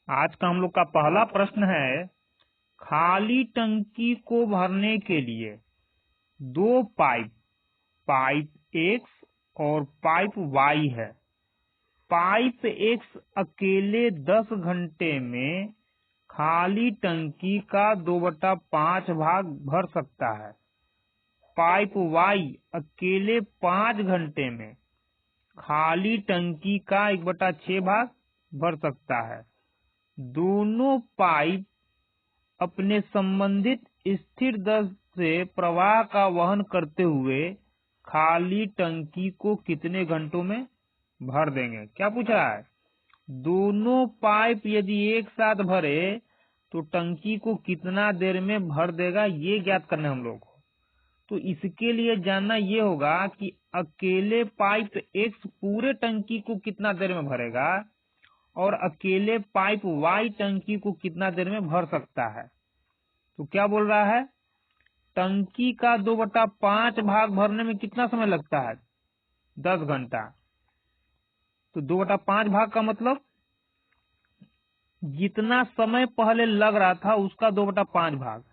आज का हम लोग का पहला प्रश्न है, खाली टंकी को भरने के लिए दो पाइप, पाइप एक्स और पाइप वाई है। पाइप एक्स अकेले 10 घंटे में खाली टंकी का 2/5 भाग भर सकता है। पाइप वाई अकेले 5 घंटे में खाली टंकी का 1/6 भाग भर सकता है। दोनों पाइप अपने संबंधित स्थिर दर से प्रवाह का वहन करते हुए खाली टंकी को कितने घंटों में भर देंगे। क्या पूछ रहा है? दोनों पाइप यदि एक साथ भरे तो टंकी को कितना देर में भर देगा, ये ज्ञात करना है हम लोग को। तो इसके लिए जानना ये होगा कि अकेले पाइप एक्स पूरे टंकी को कितना देर में भरेगा और अकेले पाइप वाई टंकी को कितना देर में भर सकता है। तो क्या बोल रहा है, टंकी का 2/5 भाग भरने में कितना समय लगता है? 10 घंटा। तो 2/5 भाग का मतलब जितना समय पहले लग रहा था उसका 2/5 भाग।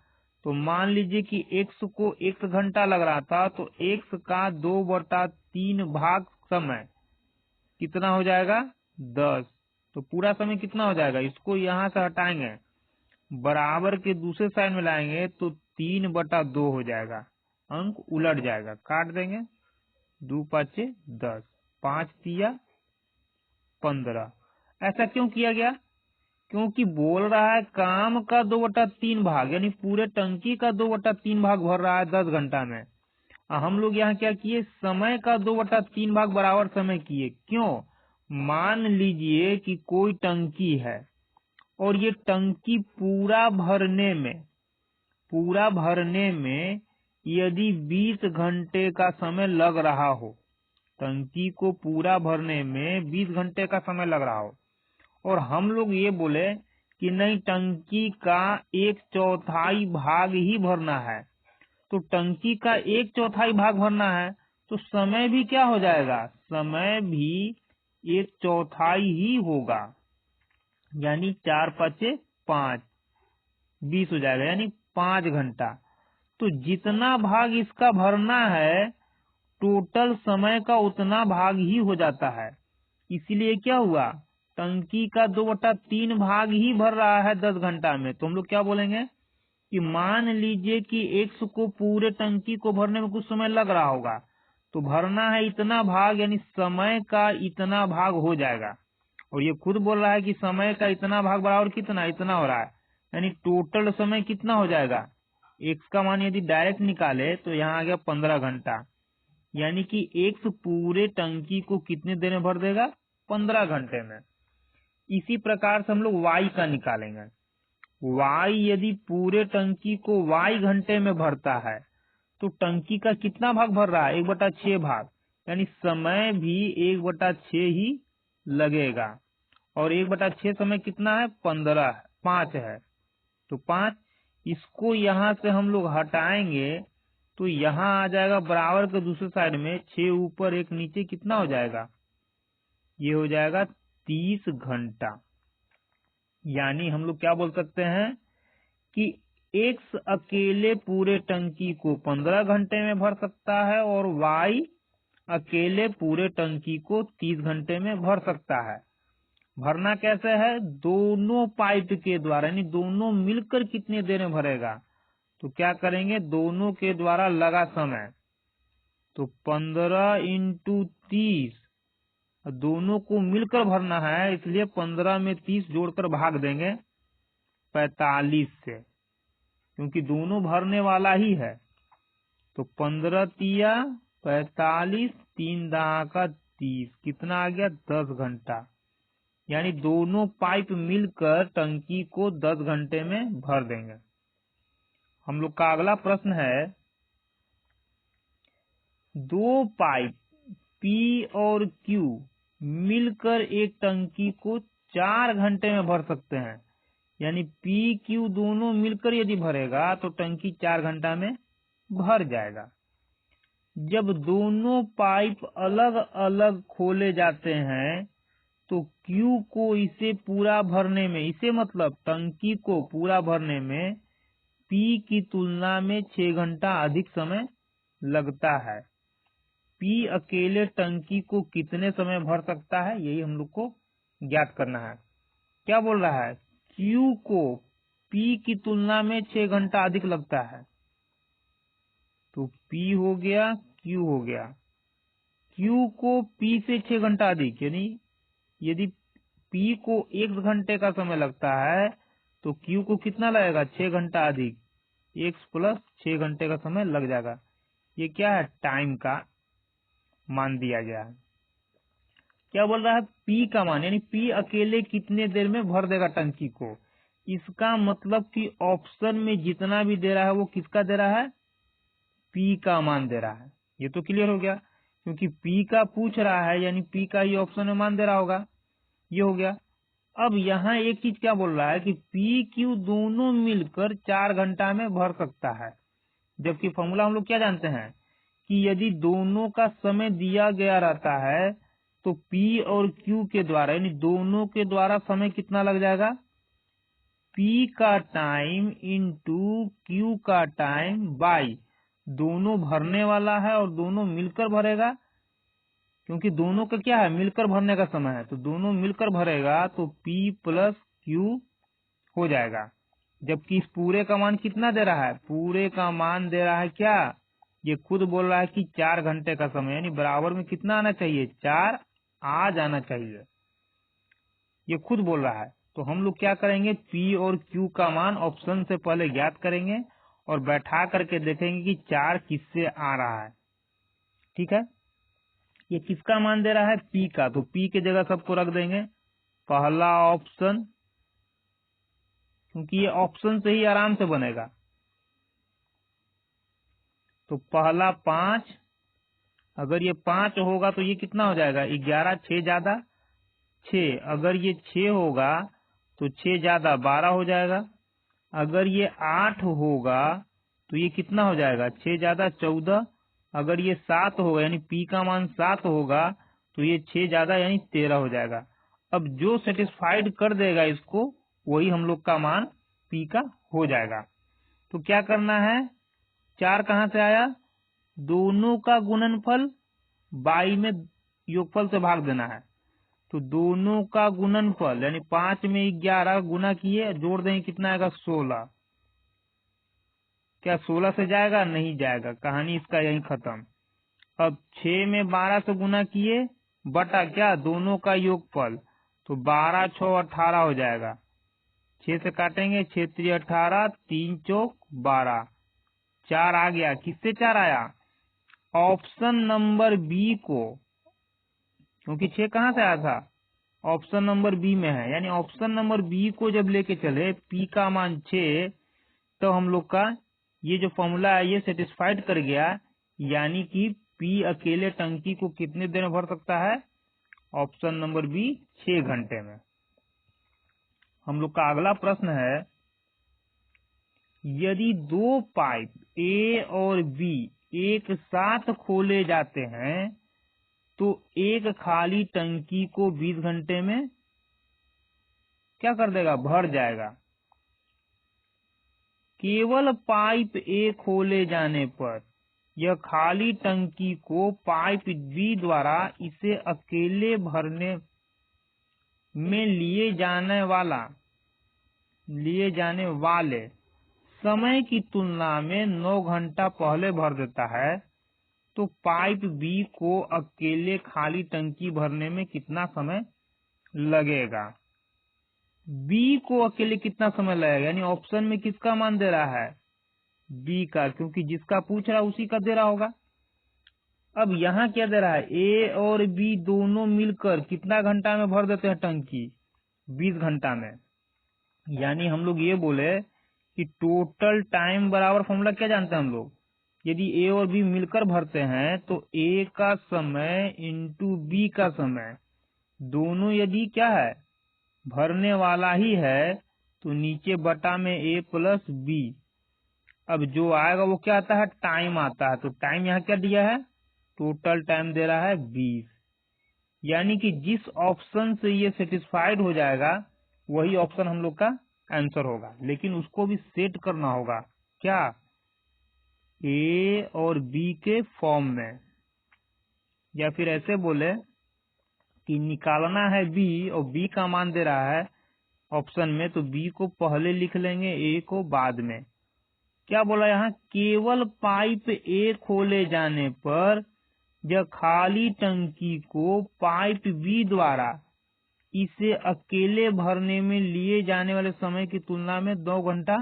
तो मान लीजिए कि एक्स को 1 घंटा लग रहा था, तो एक्स का 2/3 भाग समय कितना हो जाएगा? 10। तो पूरा समय कितना हो जाएगा? इसको यहां से हटाएंगे, बराबर के दूसरे साइड में लाएंगे तो 3/2 हो जाएगा। अंक उलट जाएगा, काट देंगे। 2 5 10, 5 तिया 15। ऐसा क्यों किया गया? क्योंकि बोल रहा है काम का 2/3 भाग, यानी पूरे टंकी का 2/3 भाग भर रहा है 10 घंटा में। हम लोग यहाँ क्या किए, समय का 2/3 भाग बराबर समय किए। क्यों? मान लीजिए कि कोई टंकी है और ये टंकी पूरा भरने में यदि 20 घंटे का समय लग रहा हो, टंकी को पूरा भरने में 20 घंटे का समय लग रहा हो, और हम लोग ये बोले कि नहीं, टंकी का 1/4 भाग ही भरना है, तो टंकी का 1/4 भाग भरना है तो समय भी क्या हो जाएगा? समय भी 1/4 ही होगा, यानी 4 5 5, 20 हो जाएगा, यानी 5 घंटा। तो जितना भाग इसका भरना है टोटल समय का उतना भाग ही हो जाता है। इसीलिए क्या हुआ, टंकी का 2/3 भाग ही भर रहा है 10 घंटा में। तो हम लोग क्या बोलेंगे कि मान लीजिए कि एक्स को पूरे टंकी को भरने में कुछ समय लग रहा होगा, तो भरना है इतना भाग, यानी समय का इतना भाग हो जाएगा। और ये खुद बोल रहा है कि समय का इतना भाग बराबर कितना, इतना हो रहा है, यानी टोटल समय कितना हो जाएगा। एक्स का मान यदि डायरेक्ट निकाले तो यहाँ आ गया 15 घंटा, यानी कि एक्स पूरे टंकी को कितने देर में भर देगा? 15 घंटे में। इसी प्रकार से हम लोग वाई का निकालेंगे। वाई यदि पूरे टंकी को वाई घंटे में भरता है तो टंकी का कितना भाग भर रहा है? 1/6 भाग, यानी समय भी 1/6 ही लगेगा। और 1/6 समय कितना है? 5 है। तो 5, इसको यहाँ से हम लोग हटाएंगे तो यहाँ आ जाएगा बराबर के दूसरे साइड में 6 ऊपर 1 नीचे, कितना हो जाएगा? ये हो जाएगा 30 घंटा। यानी हम लोग क्या बोल सकते हैं कि एक्स अकेले पूरे टंकी को 15 घंटे में भर सकता है और वाई अकेले पूरे टंकी को 30 घंटे में भर सकता है। भरना कैसे है? दोनों पाइप के द्वारा, यानी दोनों मिलकर कितनी देर में भरेगा। तो क्या करेंगे, दोनों के द्वारा लगा समय, तो 15 × 30, दोनों को मिलकर भरना है, इसलिए 15 में 30 जोड़कर भाग देंगे 45 से, क्योंकि दोनों भरने वाला ही है। तो 15 तिया 45, 3 दहा 30, कितना आ गया? 10 घंटा। यानी दोनों पाइप मिलकर टंकी को 10 घंटे में भर देंगे। हम लोग का अगला प्रश्न है, दो पाइप P और Q मिलकर एक टंकी को 4 घंटे में भर सकते हैं। यानी P Q दोनों मिलकर यदि भरेगा तो टंकी 4 घंटा में भर जाएगा। जब दोनों पाइप अलग अलग खोले जाते हैं तो Q को इसे पूरा भरने में, इसे मतलब टंकी को पूरा भरने में P की तुलना में 6 घंटा अधिक समय लगता है। P अकेले टंकी को कितने समय भर सकता है, यही हम लोग को ज्ञात करना है। क्या बोल रहा है, Q को P की तुलना में 6 घंटा अधिक लगता है, तो P हो गया, Q हो गया। Q को P से 6 घंटा अधिक, यानी यदि P को 1 घंटे का समय लगता है तो Q को कितना लगेगा, 6 घंटा अधिक, x प्लस 6 घंटे का समय लग जाएगा। ये क्या है, टाइम का मान दिया गया है। क्या बोल रहा है, P का मान, यानी P अकेले कितने देर में भर देगा टंकी को। इसका मतलब कि ऑप्शन में जितना भी दे रहा है वो किसका दे रहा है, P का मान दे रहा है। ये तो क्लियर हो गया, क्योंकि P का पूछ रहा है यानी P का ही ऑप्शन में मान दे रहा होगा। ये हो गया। अब यहाँ एक चीज क्या बोल रहा है कि PQ दोनों मिलकर 4 घंटा में भर सकता है, जबकि फॉर्मूला हम लोग क्या जानते हैं कि यदि दोनों का समय दिया गया रहता है तो P और Q के द्वारा, यानी दोनों के द्वारा समय कितना लग जाएगा, P का टाइम इंटू Q का टाइम बाई, दोनों भरने वाला है और दोनों मिलकर भरेगा, क्योंकि दोनों का क्या है, मिलकर भरने का समय है, तो दोनों मिलकर भरेगा तो P प्लस Q हो जाएगा। जबकि इस पूरे का मान कितना दे रहा है, पूरे का मान दे रहा है क्या, ये खुद बोल रहा है कि 4 घंटे का समय, यानी बराबर में कितना आना चाहिए, 4 आ जाना चाहिए, ये खुद बोल रहा है। तो हम लोग क्या करेंगे, P और Q का मान ऑप्शन से पहले ज्ञात करेंगे और बैठा करके देखेंगे कि 4 किससे आ रहा है। ठीक है, ये किसका मान दे रहा है, P का, तो P के जगह सबको रख देंगे पहला ऑप्शन, क्योंकि ये ऑप्शन से ही आराम से बनेगा। तो पहला 5, अगर ये 5 होगा तो ये कितना हो जाएगा, 11, 6 ज्यादा 6, अगर ये 6 होगा तो 6 ज्यादा 12 हो जाएगा। अगर ये 8 होगा तो ये कितना हो जाएगा, 6 ज्यादा 14, अगर ये 7 होगा यानी P का मान 7 होगा तो ये 6 ज्यादा यानी 13 हो जाएगा। अब जो सेटिस्फाइड कर देगा इसको वही हम लोग का मान P का हो जाएगा। तो क्या करना है, 4 कहाँ से आया, दोनों का गुणनफल बाई में योगफल से भाग देना है, तो दोनों का गुणनफल यानी 5 में 11 गुना किए, जोड़ देंगे कितना आएगा, 16। क्या 16 से जाएगा, नहीं जाएगा, कहानी इसका यही खत्म। अब 6 में 12 से गुना किए बटा क्या, दोनों का योगफल, तो 12 6 18 हो जाएगा, 6 से काटेंगे 6 3 18, 3 चौक 12, 4 आ गया, किससे 4 आया, ऑप्शन नंबर बी को, क्योंकि 6 कहाँ से आया था, ऑप्शन नंबर बी में है, यानी ऑप्शन नंबर बी को जब लेके चले P का मान 6, तो हम लोग का ये जो फॉर्मूला है ये सेटिस्फाइड कर गया, यानी कि P अकेले टंकी को कितने देर में भर सकता है, ऑप्शन नंबर बी 6 घंटे में। हम लोग का अगला प्रश्न है, यदि 2 पाइप A और B एक साथ खोले जाते हैं तो एक खाली टंकी को 20 घंटे में क्या कर देगा, भर जाएगा। केवल पाइप A खोले जाने पर यह खाली टंकी को पाइप B द्वारा इसे अकेले भरने में लिए जाने वाले समय की तुलना में 9 घंटा पहले भर देता है, तो पाइप B को अकेले खाली टंकी भरने में कितना समय लगेगा। B को अकेले कितना समय लगेगा, यानी ऑप्शन में किसका मान दे रहा है, B का, क्योंकि जिसका पूछ रहा है उसी का दे रहा होगा। अब यहाँ क्या दे रहा है, A और B दोनों मिलकर कितना घंटा में भर देते हैं टंकी, 20 घंटा में। यानी हम लोग ये बोले कि टोटल टाइम बराबर फॉर्मूला क्या जानते हैं हम लोग, यदि A और B मिलकर भरते हैं तो A का समय इंटू B का समय, दोनों यदि क्या है, भरने वाला ही है, तो नीचे बटा में A प्लस B। अब जो आएगा वो क्या आता है, टाइम आता है, तो टाइम यहाँ क्या दिया है, टोटल टाइम दे रहा है 20। यानी कि जिस ऑप्शन से ये सेटिस्फाइड हो जाएगा वही ऑप्शन हम लोग का आंसर होगा, लेकिन उसको भी सेट करना होगा। क्या? ए और बी के फॉर्म में, या फिर ऐसे बोले कि निकालना है बी और बी का मान दे रहा है ऑप्शन में, तो बी को पहले लिख लेंगे, ए को बाद में। क्या बोला यहाँ? केवल पाइप ए खोले जाने पर यह खाली टंकी को पाइप बी द्वारा इसे अकेले भरने में लिए जाने वाले समय की तुलना में 2 घंटा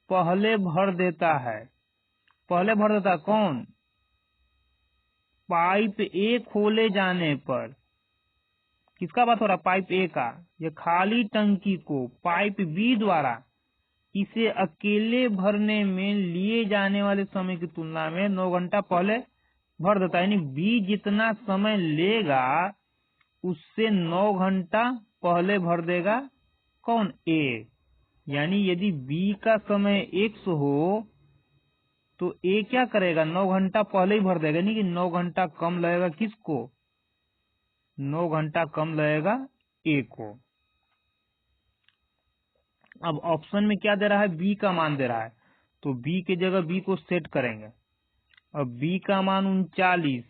पहले भर देता है। पहले भर देता कौन? पाइप ए खोले जाने पर। किसका बात हो रहा? पाइप ए का। यह खाली टंकी को पाइप बी द्वारा इसे अकेले भरने में लिए जाने वाले समय की तुलना में 9 घंटा पहले भर देता है। यानी बी जितना समय लेगा उससे 9 घंटा पहले भर देगा कौन? ए। यानी यदि बी का समय x हो तो ए क्या करेगा? 9 घंटा पहले ही भर देगा, नहीं कि 9 घंटा कम लगेगा। किसको? 9 घंटा कम लगेगा ए को। अब ऑप्शन में क्या दे रहा है? बी का मान दे रहा है, तो बी के जगह बी को सेट करेंगे। अब बी का मान 39,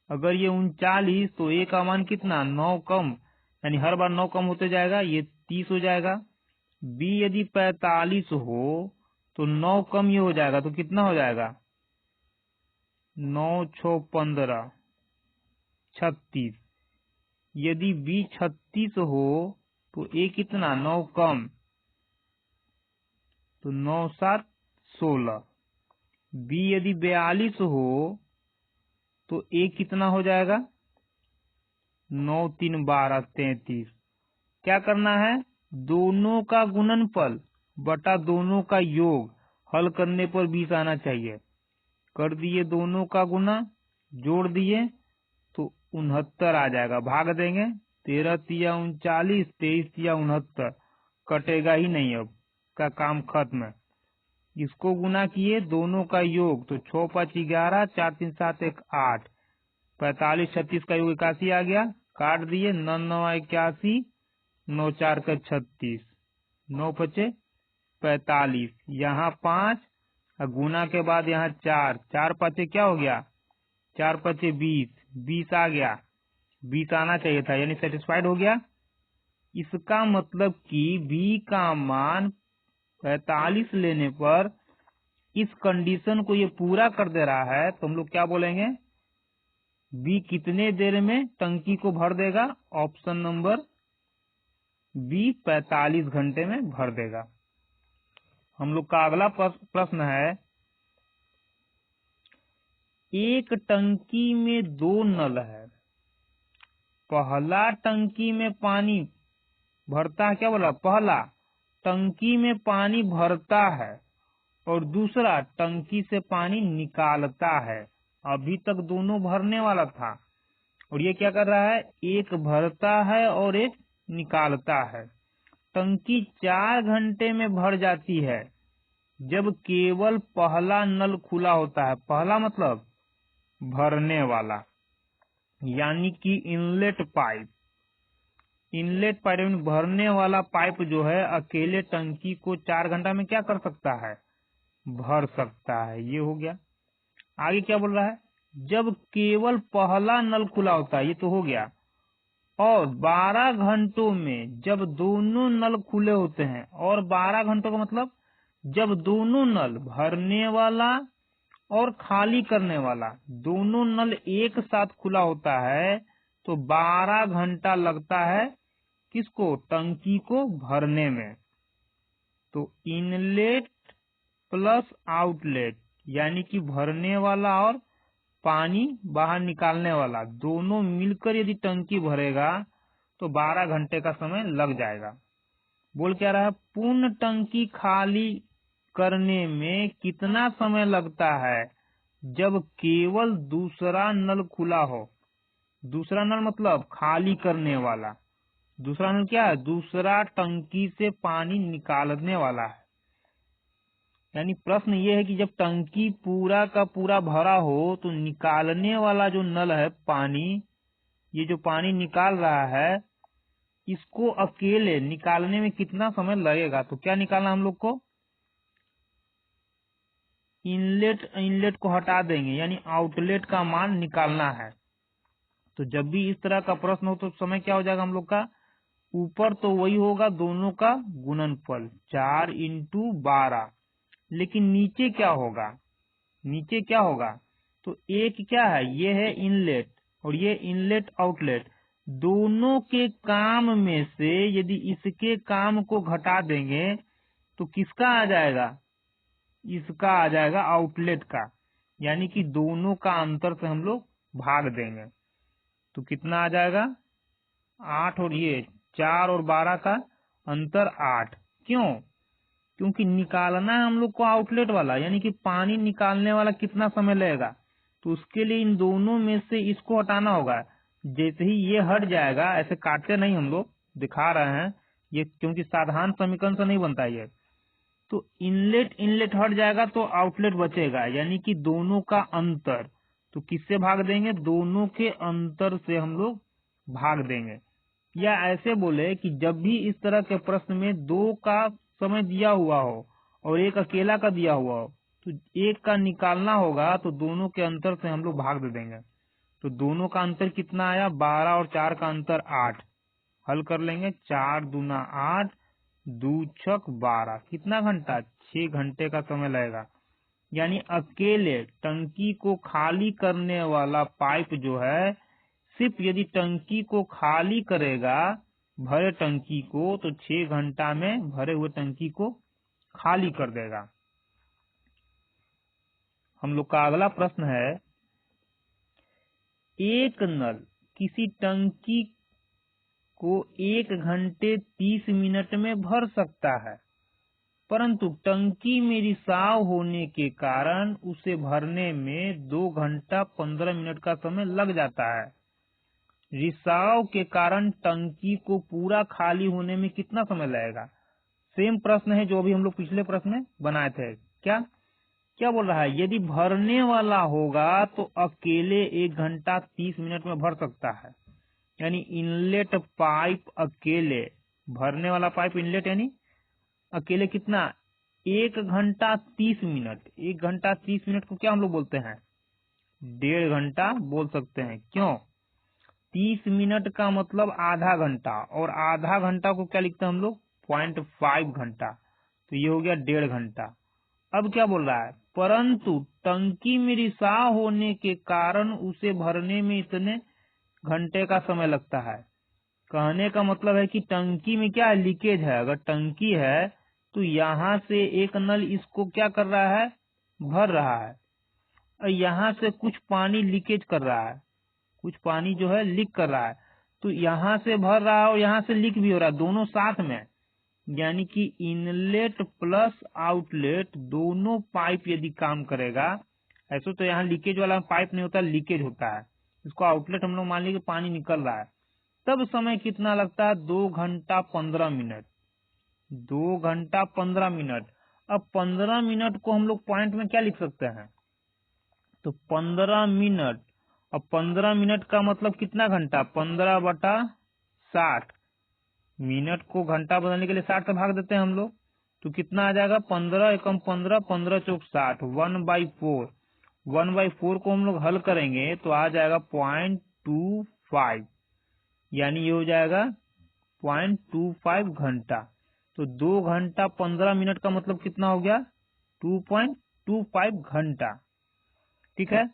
अगर ये 39 तो ए का मान कितना? 9 कम, यानी हर बार 9 कम होते जाएगा, ये 30 हो जाएगा। बी यदि 45 हो तो 9 कम ये हो जाएगा, तो कितना हो जाएगा? 9 6 15 36। यदि बी 36 हो तो ए कितना? 9 कम, तो 9 7 16। बी यदि 42 हो तो ए कितना हो जाएगा? 9 3 12 33। क्या करना है? दोनों का गुणनफल बटा दोनों का योग, हल करने पर 20 आना चाहिए। कर दिए दोनों का गुना, जोड़ दिए तो 69 आ जाएगा। भाग देंगे, 13 तिया 39, 23 तिया 69, कटेगा ही नहीं। अब का काम खत्म है। इसको गुना किए दोनों का योग, तो 6 5 11, 4 3 7 1 8, 45 36 का योग 81 आ गया। काट दिए, 9 9 81, 9 4 का 36, 9 5 45, यहाँ 5, गुना के बाद यहाँ 4, 4 5 क्या हो गया? 4 5 20, 20 आ गया। 20 आना चाहिए था, यानी सेटिस्फाइड हो गया। इसका मतलब कि बी का मान 45 लेने पर इस कंडीशन को ये पूरा कर दे रहा है, तो हम लोग क्या बोलेंगे? बी कितने देर में टंकी को भर देगा? ऑप्शन नंबर बी 45 घंटे में भर देगा। हम लोग का अगला प्रश्न है, एक टंकी में 2 नल है। पहला टंकी में पानी भरता है, क्या बोला? पहला टंकी में पानी भरता है और दूसरा टंकी से पानी निकालता है। अभी तक दोनों भरने वाला था, और ये क्या कर रहा है? एक भरता है और एक निकालता है। टंकी 4 घंटे में भर जाती है जब केवल पहला नल खुला होता है। पहला मतलब भरने वाला, यानी कि इनलेट पाइप। इनलेट पाइप में भरने वाला पाइप जो है अकेले टंकी को 4 घंटा में क्या कर सकता है? भर सकता है। ये हो गया। आगे क्या बोल रहा है? जब केवल पहला नल खुला होता है, ये तो हो गया। और 12 घंटों में जब दोनों नल खुले होते हैं, और 12 घंटों का मतलब जब दोनों नल, भरने वाला और खाली करने वाला, दोनों नल एक साथ खुला होता है, तो 12 घंटा लगता है किसको? टंकी को भरने में। तो इनलेट प्लस आउटलेट, यानी कि भरने वाला और पानी बाहर निकालने वाला, दोनों मिलकर यदि टंकी भरेगा तो 12 घंटे का समय लग जाएगा। बोल क्या रहा है? पूर्ण टंकी खाली करने में कितना समय लगता है जब केवल दूसरा नल खुला हो? दूसरा नल मतलब खाली करने वाला। दूसरा नल क्या है? दूसरा टंकी से पानी निकालने वाला है। यानी प्रश्न ये है कि जब टंकी पूरा का पूरा भरा हो तो निकालने वाला जो नल है पानी, ये जो पानी निकाल रहा है इसको अकेले निकालने में कितना समय लगेगा। तो क्या निकालना हम लोग को, इनलेट को हटा देंगे, यानी आउटलेट का मान निकालना है। तो जब भी इस तरह का प्रश्न हो तो समय क्या हो जाएगा हम लोग का, ऊपर तो वही होगा दोनों का गुणनफल 4 × 12, लेकिन नीचे क्या होगा, नीचे क्या होगा, तो एक क्या है, ये है इनलेट और ये इनलेट आउटलेट, दोनों के काम में से यदि इसके काम को घटा देंगे तो किसका आ जाएगा, इसका आ जाएगा आउटलेट का, यानी कि दोनों का अंतर से हम लोग भाग देंगे। तो कितना आ जाएगा 8 और ये 4 और 12 का अंतर 8। क्यों, क्योंकि निकालना है हम लोग को आउटलेट वाला, यानी कि पानी निकालने वाला कितना समय लगेगा, तो उसके लिए इन दोनों में से इसको हटाना होगा। जैसे ही ये हट जाएगा, ऐसे काटते नहीं हम लोग, दिखा रहे हैं ये, क्योंकि साधारण समीकरण से नहीं बनता ये, तो इनलेट हट जाएगा तो आउटलेट बचेगा, यानी कि दोनों का अंतर। तो किससे भाग देंगे, दोनों के अंतर से हम लोग भाग देंगे। या ऐसे बोले कि जब भी इस तरह के प्रश्न में 2 का समय दिया हुआ हो और एक अकेला का दिया हुआ हो, तो एक का निकालना होगा तो दोनों के अंतर से हम लोग भाग दे देंगे। तो दोनों का अंतर कितना आया, 12 और 4 का अंतर 8। हल कर लेंगे, 4 दूना 8, 2 छक 12, कितना घंटा, 6 घंटे का समय लगेगा। यानी अकेले टंकी को खाली करने वाला पाइप जो है, सिर्फ यदि टंकी को खाली करेगा, भरे टंकी को, तो 6 घंटा में भरे हुए टंकी को खाली कर देगा। हम लोग का अगला प्रश्न है, एक नल किसी टंकी को 1 घंटे 30 मिनट में भर सकता है, परंतु टंकी में रिसाव होने के कारण उसे भरने में 2 घंटा 15 मिनट का समय लग जाता है। रिसाव के कारण टंकी को पूरा खाली होने में कितना समय लगेगा। सेम प्रश्न है जो भी हम लोग पिछले प्रश्न में बनाए थे। क्या क्या बोल रहा है, यदि भरने वाला होगा तो अकेले 1 घंटा 30 मिनट में भर सकता है, यानी इनलेट पाइप अकेले, भरने वाला पाइप इनलेट यानी अकेले कितना, 1 घंटा 30 मिनट। 1 घंटा 30 मिनट को क्या हम लोग बोलते हैं, 1.5 घंटा बोल सकते हैं। क्यों, 30 मिनट का मतलब आधा घंटा, और आधा घंटा को क्या लिखते हैं हम लोग, 0.5 घंटा, तो ये हो गया 1.5 घंटा। अब क्या बोल रहा है, परंतु टंकी में रिसाव होने के कारण उसे भरने में इतने घंटे का समय लगता है। कहने का मतलब है कि टंकी में क्या है, लीकेज है। अगर टंकी है तो यहाँ से एक नल इसको क्या कर रहा है, भर रहा है, और यहाँ से कुछ पानी लीकेज कर रहा है, कुछ पानी जो है लीक कर रहा है। तो यहाँ से भर रहा है और यहाँ से लीक भी हो रहा है, दोनों साथ में, यानी कि इनलेट प्लस आउटलेट दोनों पाइप यदि काम करेगा। ऐसे तो यहाँ लीकेज वाला पाइप नहीं होता, लीकेज होता है, इसको आउटलेट हम लोग मान लीजिए पानी निकल रहा है। तब समय कितना लगता है, 2 घंटा 15 मिनट। 2 घंटा 15 मिनट। अब 15 मिनट को हम लोग पॉइंट में क्या लिख सकते हैं, तो 15 मिनट, अब 15 मिनट का मतलब कितना घंटा, 15/60। मिनट को घंटा बदलने के लिए 60 से भाग देते हैं हम लोग, तो कितना आ जाएगा, 15 एकम 15, 15 चौक 60, 1/4। 1/4 को हम लोग हल करेंगे तो आ जाएगा 0.25, यानी ये हो जाएगा 0.25 घंटा। तो 2 घंटा 15 मिनट का मतलब कितना हो गया, 2.25 घंटा। ठीक है,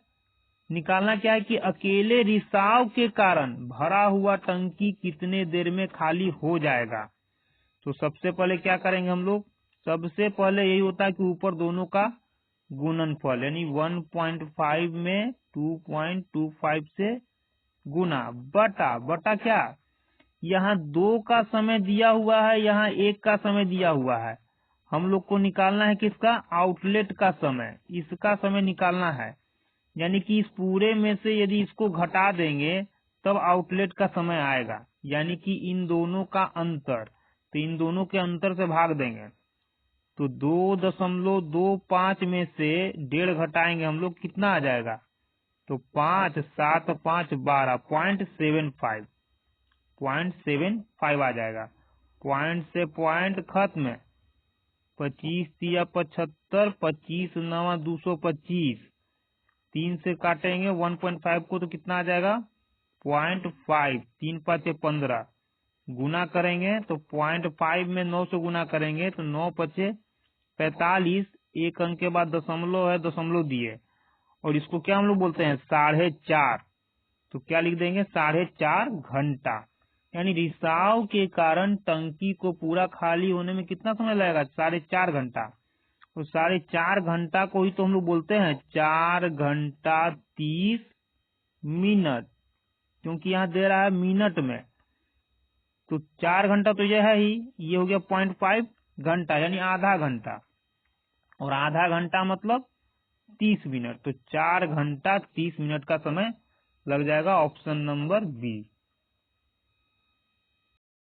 निकालना क्या है कि अकेले रिसाव के कारण भरा हुआ टंकी कितने देर में खाली हो जाएगा। तो सबसे पहले क्या करेंगे हम लोग, सबसे पहले यही होता है कि ऊपर दोनों का गुणनफल, यानी 1.5 में 2.25 से गुना, बटा क्या, यहाँ 2 का समय दिया हुआ है, यहाँ 1 का समय दिया हुआ है। हम लोग को निकालना है किसका, आउटलेट का समय, इसका समय निकालना है। यानी कि इस पूरे में से यदि इसको घटा देंगे तब आउटलेट का समय आएगा, यानी कि इन दोनों का अंतर, तो इन दोनों के अंतर से भाग देंगे। तो 2.25 में से 1.5 घटाएंगे हम लोग, कितना आ जाएगा, तो 5 7 5 12 0.75 आ जाएगा। पॉइंट से पॉइंट खत्म है। 25 तिया 75, 25 9 225, 3 से काटेंगे 1.5 को तो कितना आ जाएगा 0.5, 3 5 15, गुना करेंगे तो 0.5 में 9 से गुना करेंगे तो 9 5 45, एक अंक के बाद दशमलव है, दशमलव दिए, और इसको क्या हम लोग बोलते हैं 4.5। तो क्या लिख देंगे 4.5 घंटा। यानी रिसाव के कारण टंकी को पूरा खाली होने में कितना समय लगेगा 4.5 घंटा। तो 4.5 घंटा को ही तो हम लोग बोलते हैं 4 घंटा 30 मिनट, क्योंकि यहाँ दे रहा है मिनट में। तो 4 घंटा तो यह है ही, ये हो गया 0.5 घंटा यानी आधा घंटा, और आधा घंटा मतलब 30 मिनट। तो 4 घंटा 30 मिनट का समय लग जाएगा, ऑप्शन नंबर बी।